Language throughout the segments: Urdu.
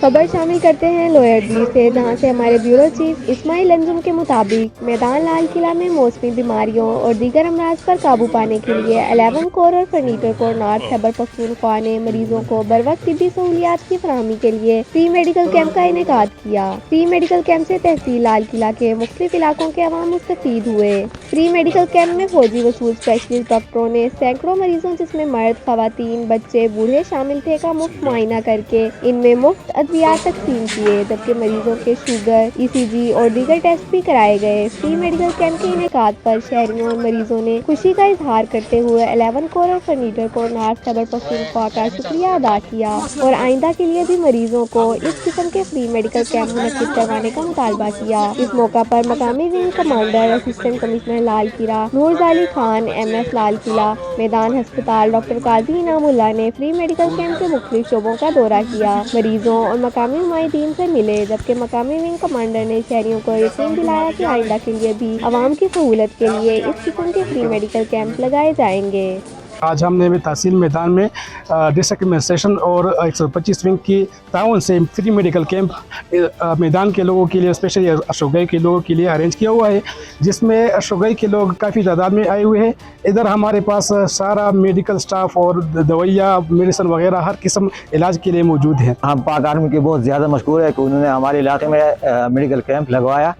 خبر شامل کرتے ہیں لوئر دلی سے، جہاں سے ہمارے بیورو چیف اسماعیل انجم کے مطابق میدان لال قلعہ میں موسمی بیماریوں اور دیگر امراض پر قابو پانے کے لیے 11 کور اور فرنیچر کور نارتھ خیبر پختونخوا نے مریضوں کو بروقت طبی سہولیات کی فراہمی کے لیے فری میڈیکل کیمپ کا انعقاد کیا۔ فری میڈیکل کیمپ سے تحصیل لال قلعہ کے مختلف علاقوں کے عوام مستفید ہوئے۔ فری میڈیکل کیمپ میں فوجی وصول اسپیشلسٹ ڈاکٹروں نے سینکڑوں مریضوں جس میں مرد، خواتین، بچے، بوڑھے شامل تھے کا مفت معائنہ کر کے ان میں مفت ادویات تقسیم کیے، جبکہ مریضوں کے شوگر، ECG اور دیگر ٹیسٹ بھی کرائے گئے۔ فری میڈیکل کیمپ کے انعقاد پر شہریوں اور مریضوں نے خوشی کا اظہار کرتے ہوئے 11 کور اور فرنیچر کور نارتھ خیبر پختونخوا کا شکریہ ادا کیا اور آئندہ کے لیے بھی مریضوں کو اس قسم کے فری میڈیکل کیمپ منعقد کروانے کا مطالبہ کیا۔ اس موقع پر مقامی wing commander assistant commissioner Lal Qila نور علی خان، MS لال قلعہ میدان ہسپتال ڈاکٹر قاضی انعام اللہ نے فری میڈیکل کیمپ کے مختلف شعبوں کا دورہ کیا، مریضوں اور مقامی نمائندین سے ملے، جبکہ مقامی ونگ کمانڈر نے شہریوں کو یقین دلایا کہ آئندہ کے لیے بھی عوام کی سہولت کے لیے اس قسم کے فری میڈیکل کیمپ لگائے جائیں گے۔ آج ہم نے بھی تحصیل میدان میں ڈسٹرکٹ ایڈمنسٹریشن اور 125 ونگ کی تعاون سے فری میڈیکل کیمپ میدان کے لوگوں کے لیے، اسپیشلی اشوک کے لوگوں کے لیے ارینج کیا ہوا ہے، جس میں اشوک کے لوگ کافی تعداد میں آئے ہوئے ہیں۔ ادھر ہمارے پاس سارا میڈیکل سٹاف اور دوائیاں، میڈیسن وغیرہ ہر قسم علاج کے لیے موجود ہیں۔ ہم پاک آرمی کے بہت زیادہ مشکور ہے کہ انہوں نے ہمارے علاقے میں میڈیکل کیمپ لگوایا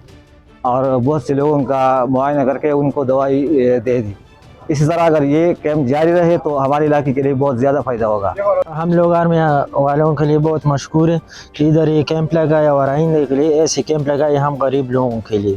اور بہت سے لوگوں کا معائنہ کر کے ان کو دوائی دے دی۔ اسی طرح اگر یہ کیمپ جاری رہے تو ہمارے علاقے کے لیے بہت زیادہ فائدہ ہوگا۔ ہم لوگ آرمی والوں کے لیے بہت مشکور ہیں کہ ادھر یہ کیمپ لگایا اور آئندہ کے لیے ایسے کیمپ لگائے ہم غریب لوگوں کے لیے۔